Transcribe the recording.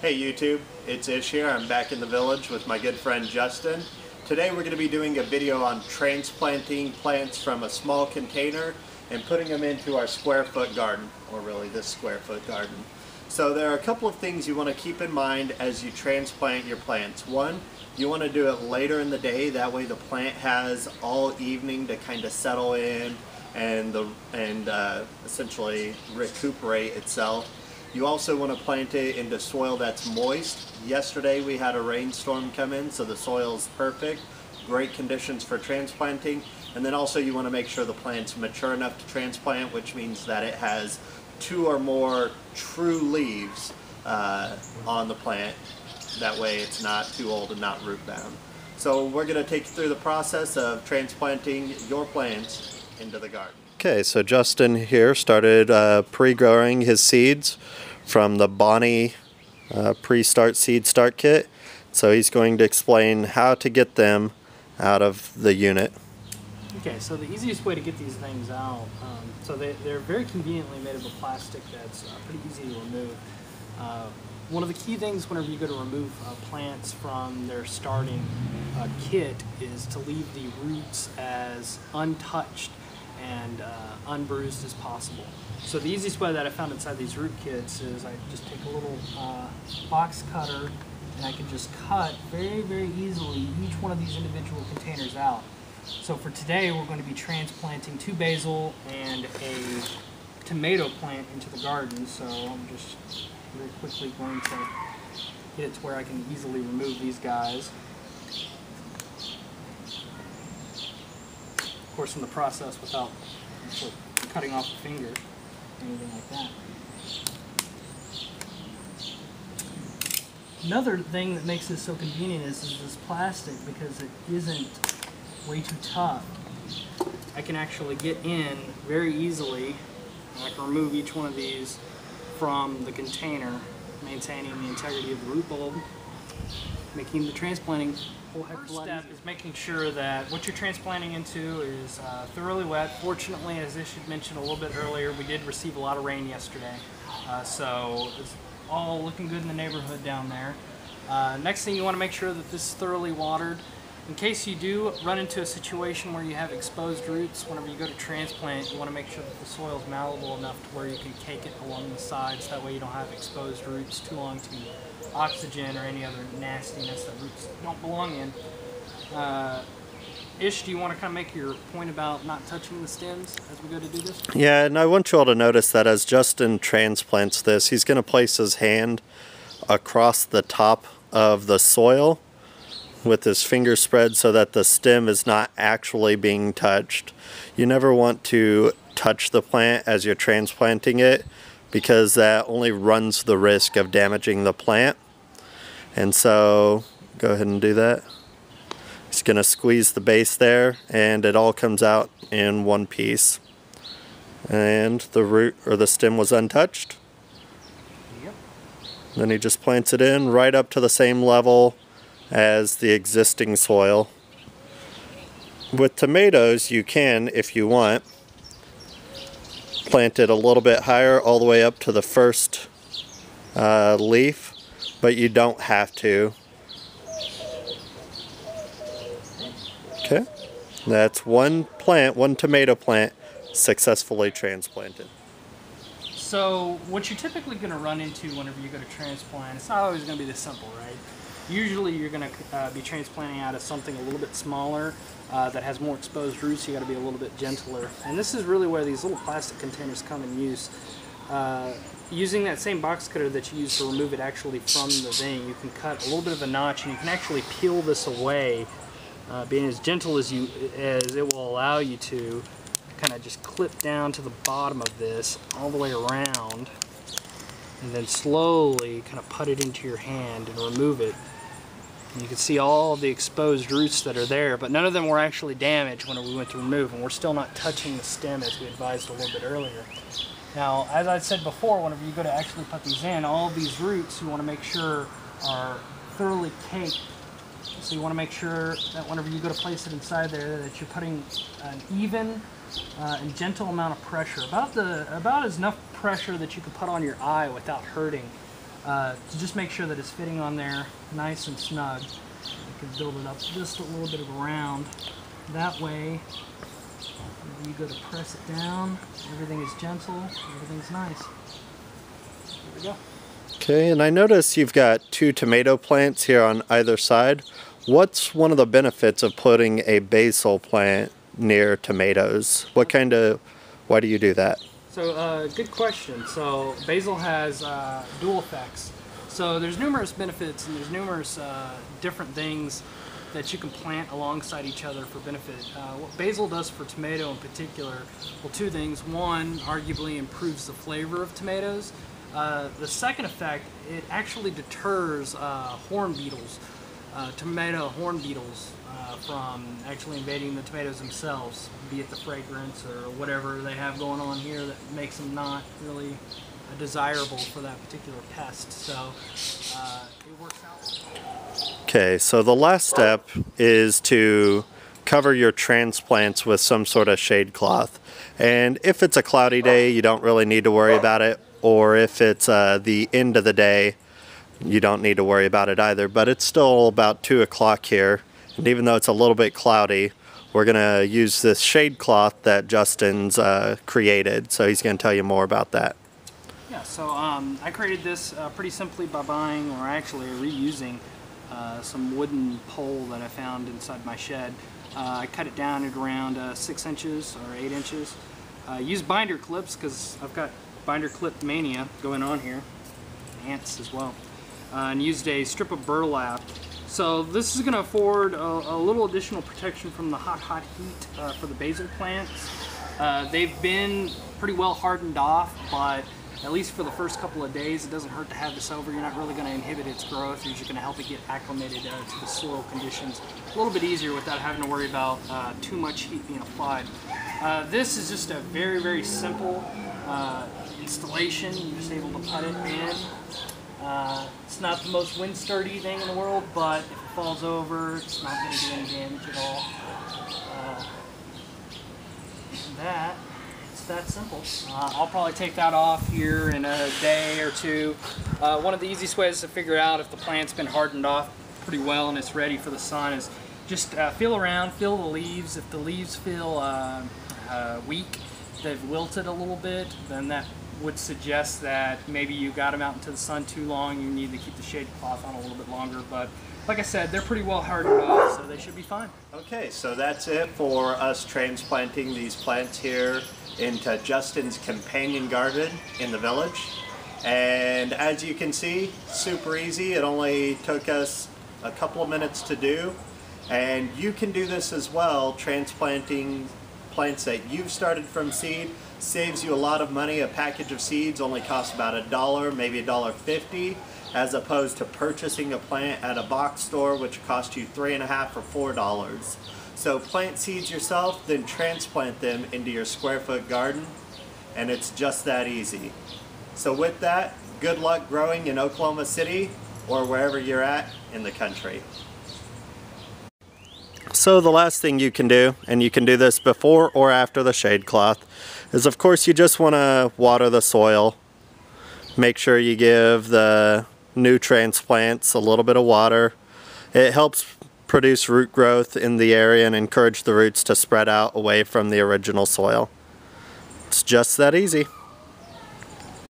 Hey YouTube, it's Ish here. I'm back in the village with my good friend Justin. Today we're going to be doing a video on transplanting plants from a small container and putting them into our square foot garden, or really this square foot garden. So there are a couple of things you want to keep in mind as you transplant your plants. One, you want to do it later in the day, that way the plant has all evening to kind of settle in and essentially recuperate itself. You also want to plant it into soil that's moist. Yesterday we had a rainstorm come in, so the soil is perfect. Great conditions for transplanting. And then also you want to make sure the plant's mature enough to transplant, which means that it has 2 or more true leaves on the plant. That way it's not too old and not root bound. So we're going to take you through the process of transplanting your plants into the garden. Okay, so Justin here started pre-growing his seeds from the Bonnie pre-start seed start kit. So he's going to explain how to get them out of the unit. Okay, so the easiest way to get these things out, so they're very conveniently made of a plastic that's pretty easy to remove. One of the key things whenever you go to remove plants from their starting kit is to leave the roots as untouched and unbruised as possible. So the easiest way that I found inside these root kits is I just take a little box cutter and I can just cut very, very easily each one of these individual containers out. So for today we're going to be transplanting 2 basil and a tomato plant into the garden. So I'm just very quickly going to get it to where I can easily remove these guys. Of course, in the process without cutting off a finger or anything like that. Another thing that makes this so convenient is this plastic, because it isn't way too tough. I can actually get in very easily, and I can remove each one of these from the container, maintaining the integrity of the root bulb, making the transplanting a whole heck of a lot easier. First step is making sure that what you're transplanting into is thoroughly wet. Fortunately, as Ish had mentioned a little bit earlier, we did receive a lot of rain yesterday, so it's all looking good in the neighborhood down there. Next thing, you want to make sure that this is thoroughly watered. In case you do run into a situation where you have exposed roots, whenever you go to transplant, you want to make sure that the soil is malleable enough to where you can cake it along the sides. That way you don't have exposed roots too long to oxygen or any other nastiness that roots don't belong in. Ish, do you want to kind of make your point about not touching the stems as we go to do this? Yeah, and I want you all to notice that as Justin transplants this, he's going to place his hand across the top of the soil with his finger spread so that the stem is not actually being touched. You never want to touch the plant as you're transplanting it, because that only runs the risk of damaging the plant. And so go ahead and do that. It's going to squeeze the base there and it all comes out in one piece. And the root or the stem was untouched. Yep. Then he just plants it in right up to the same level as the existing soil. With tomatoes, you can, if you want, plant it a little bit higher all the way up to the first leaf, but you don't have to. Okay, that's one plant, one tomato plant successfully transplanted. So what you're typically going to run into whenever you go to transplant, it's not always going to be this simple, right? Usually you're going to be transplanting out of something a little bit smaller that has more exposed roots. You got to be a little bit gentler. And this is really where these little plastic containers come in use. Using that same box cutter that you use to remove it actually from the thing, you can cut a little bit of a notch and you can actually peel this away, being as gentle as it will allow you to. Kind of just clip down to the bottom of this all the way around, and then slowly kind of put it into your hand and remove it. And you can see all the exposed roots that are there, but none of them were actually damaged when we went to remove, and we're still not touching the stem as we advised a little bit earlier. Now, as I said before, whenever you go to actually put these in, all of these roots you want to make sure are thoroughly caked. So you want to make sure that whenever you go to place it inside there, that you're putting an even and gentle amount of pressure, about enough pressure that you can put on your eye without hurting to just make sure that it's fitting on there nice and snug. You can build it up just a little bit of a round. That way, when you go to press it down, everything is gentle, everything's nice. There we go. Okay, and I notice you've got 2 tomato plants here on either side. What's one of the benefits of putting a basil plant near tomatoes? Why do you do that? So, good question. So, basil has dual effects. So, there's numerous benefits and there's numerous different things that you can plant alongside each other for benefit. What basil does for tomato in particular, well, 2 things. One, arguably improves the flavor of tomatoes. The second effect, it actually deters horn beetles, tomato horn beetles, from actually invading the tomatoes themselves, be it the fragrance or whatever they have going on here that makes them not really desirable for that particular pest. So it works out. Okay, so the last step is to cover your transplants with some sort of shade cloth. And if it's a cloudy day, you don't really need to worry about it. Or if it's the end of the day, you don't need to worry about it either. But it's still about 2 o'clock here. And even though it's a little bit cloudy, we're going to use this shade cloth that Justin's created. So he's going to tell you more about that. Yeah, so I created this pretty simply by buying, or actually reusing, some wooden pole that I found inside my shed. I cut it down at around 6 inches or 8 inches. Use binder clips because I've got binder clip mania going on here. Ants as well. And used a strip of burlap. So this is going to afford a little additional protection from the hot heat for the basil plants. They've been pretty well hardened off, but at least for the first couple of days, it doesn't hurt to have this over. You're not really going to inhibit its growth. You're just going to help it get acclimated to the soil conditions a little bit easier without having to worry about too much heat being applied. This is just a very, very simple installation. You're just able to put it in. It's not the most wind sturdy thing in the world, but if it falls over, it's not going to do any damage at all. It's that simple. I'll probably take that off here in a day or 2. One of the easiest ways to figure out if the plant's been hardened off pretty well and it's ready for the sun is just feel around, feel the leaves. If the leaves feel weak, they've wilted a little bit, then that would suggest that maybe you got them out into the sun too long. You need to keep the shade cloth on a little bit longer, but like I said, they're pretty well hardened off, so they should be fine. Okay, so that's it for us transplanting these plants here into Justin's companion garden in the village. And as you can see, super easy. It only took us a couple of minutes to do. And you can do this as well, transplanting plants that you've started from seed. Saves you a lot of money. A package of seeds only costs about $1, maybe $1.50, as opposed to purchasing a plant at a box store, which costs you $3.50 or $4. So plant seeds yourself, then transplant them into your square foot garden, and it's just that easy. So with that, good luck growing in Oklahoma City or wherever you're at in the country. So the last thing you can do, and you can do this before or after the shade cloth, is of course you just want to water the soil. Make sure you give the new transplants a little bit of water. It helps produce root growth in the area and encourage the roots to spread out away from the original soil. It's just that easy.